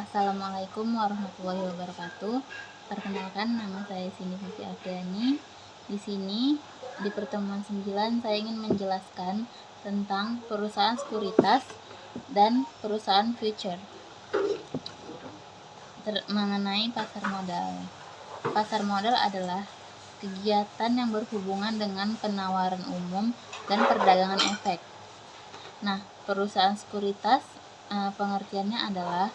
Assalamualaikum warahmatullahi wabarakatuh. Perkenalkan, nama saya Cindy Vivi Afriani. Di sini di pertemuan 9 saya ingin menjelaskan tentang perusahaan sekuritas dan perusahaan future mengenai pasar modal. Pasar modal adalah kegiatan yang berhubungan dengan penawaran umum dan perdagangan efek. Nah, perusahaan sekuritas pengertiannya adalah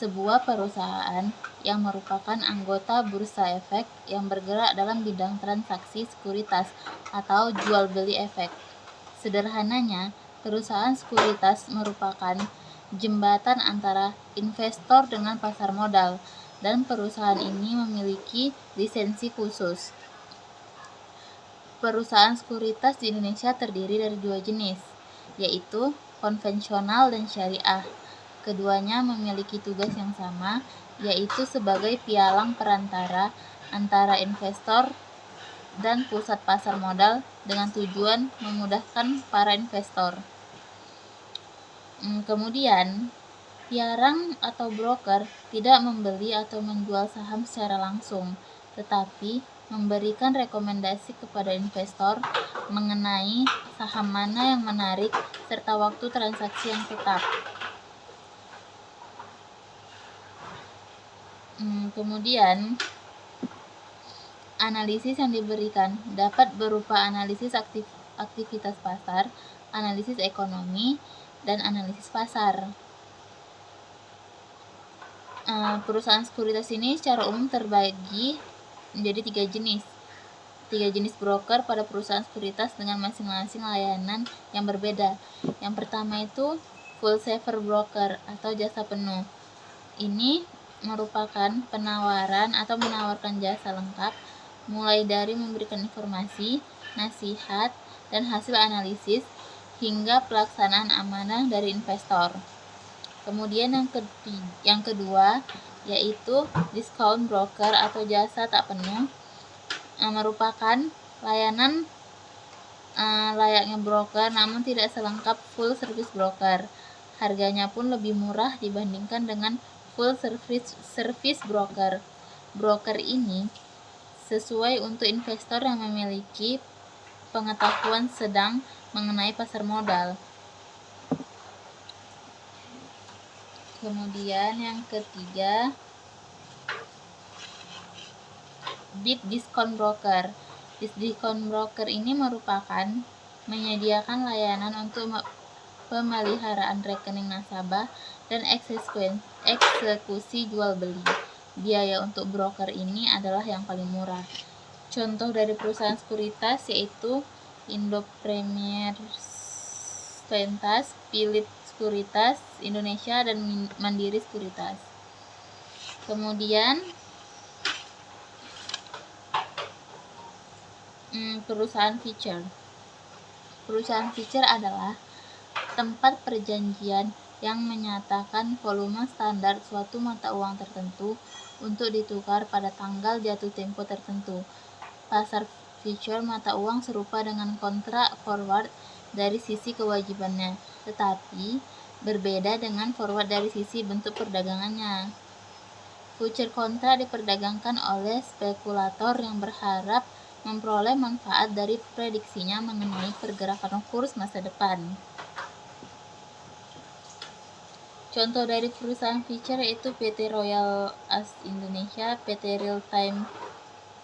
sebuah perusahaan yang merupakan anggota bursa efek yang bergerak dalam bidang transaksi sekuritas atau jual beli efek. Sederhananya, perusahaan sekuritas merupakan jembatan antara investor dengan pasar modal, dan perusahaan ini memiliki lisensi khusus. Perusahaan sekuritas di Indonesia terdiri dari dua jenis, yaitu konvensional dan syariah. Keduanya memiliki tugas yang sama, yaitu sebagai pialang perantara antara investor dan pusat pasar modal dengan tujuan memudahkan para investor. Kemudian, pialang atau broker tidak membeli atau menjual saham secara langsung, tetapi memberikan rekomendasi kepada investor mengenai saham mana yang menarik serta waktu transaksi yang tepat. Kemudian, analisis yang diberikan dapat berupa analisis aktivitas pasar, analisis ekonomi, dan analisis pasar. Perusahaan sekuritas ini secara umum terbagi menjadi tiga jenis broker pada perusahaan sekuritas dengan masing-masing layanan yang berbeda. Yang pertama itu full server broker atau jasa penuh. Ini merupakan penawaran atau menawarkan jasa lengkap, mulai dari memberikan informasi, nasihat, dan hasil analisis hingga pelaksanaan amanah dari investor. Kemudian yang kedua yaitu discount broker atau jasa tak penuh, merupakan layanan layaknya broker namun tidak selengkap full service broker. Harganya pun lebih murah dibandingkan dengan full service broker. Broker ini sesuai untuk investor yang memiliki pengetahuan sedang mengenai pasar modal. Kemudian yang ketiga, deep discount broker. Deep discount broker ini merupakan menyediakan layanan untuk pemeliharaan rekening nasabah dan eksekusi jual beli. Biaya untuk broker ini adalah yang paling murah. Contoh dari perusahaan sekuritas yaitu Indo Premier Sekuritas, Philips Sekuritas Indonesia, dan Mandiri Sekuritas. Kemudian perusahaan future. Perusahaan future adalah tempat perjanjian yang menyatakan volume standar suatu mata uang tertentu untuk ditukar pada tanggal jatuh tempo tertentu. Pasar future mata uang serupa dengan kontrak forward dari sisi kewajibannya, tetapi berbeda dengan forward dari sisi bentuk perdagangannya. Future kontrak diperdagangkan oleh spekulator yang berharap memperoleh manfaat dari prediksinya mengenai pergerakan kurs masa depan. Contoh dari perusahaan future yaitu PT Royal As Indonesia, PT Real Time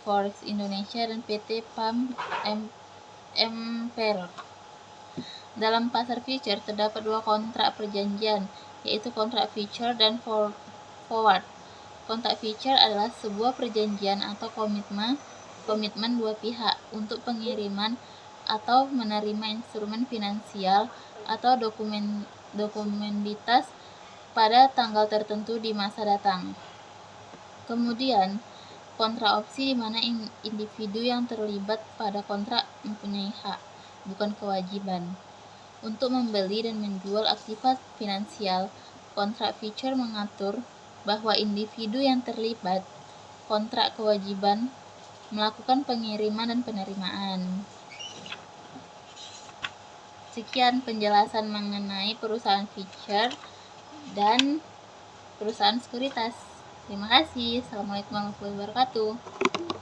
Forex Indonesia, dan PT PAM Empire. Dalam pasar future terdapat dua kontrak perjanjian, yaitu kontrak future dan forward. Kontrak future adalah sebuah perjanjian atau komitmen dua pihak untuk pengiriman atau menerima instrumen finansial atau komoditas pada tanggal tertentu di masa datang. Kemudian, kontrak opsi di mana individu yang terlibat pada kontrak mempunyai hak, bukan kewajiban, untuk membeli dan menjual aktiva finansial. Kontrak future mengatur bahwa individu yang terlibat kontrak kewajiban melakukan pengiriman dan penerimaan. Sekian penjelasan mengenai perusahaan future dan perusahaan sekuritas. Terima kasih. Assalamualaikum warahmatullahi wabarakatuh.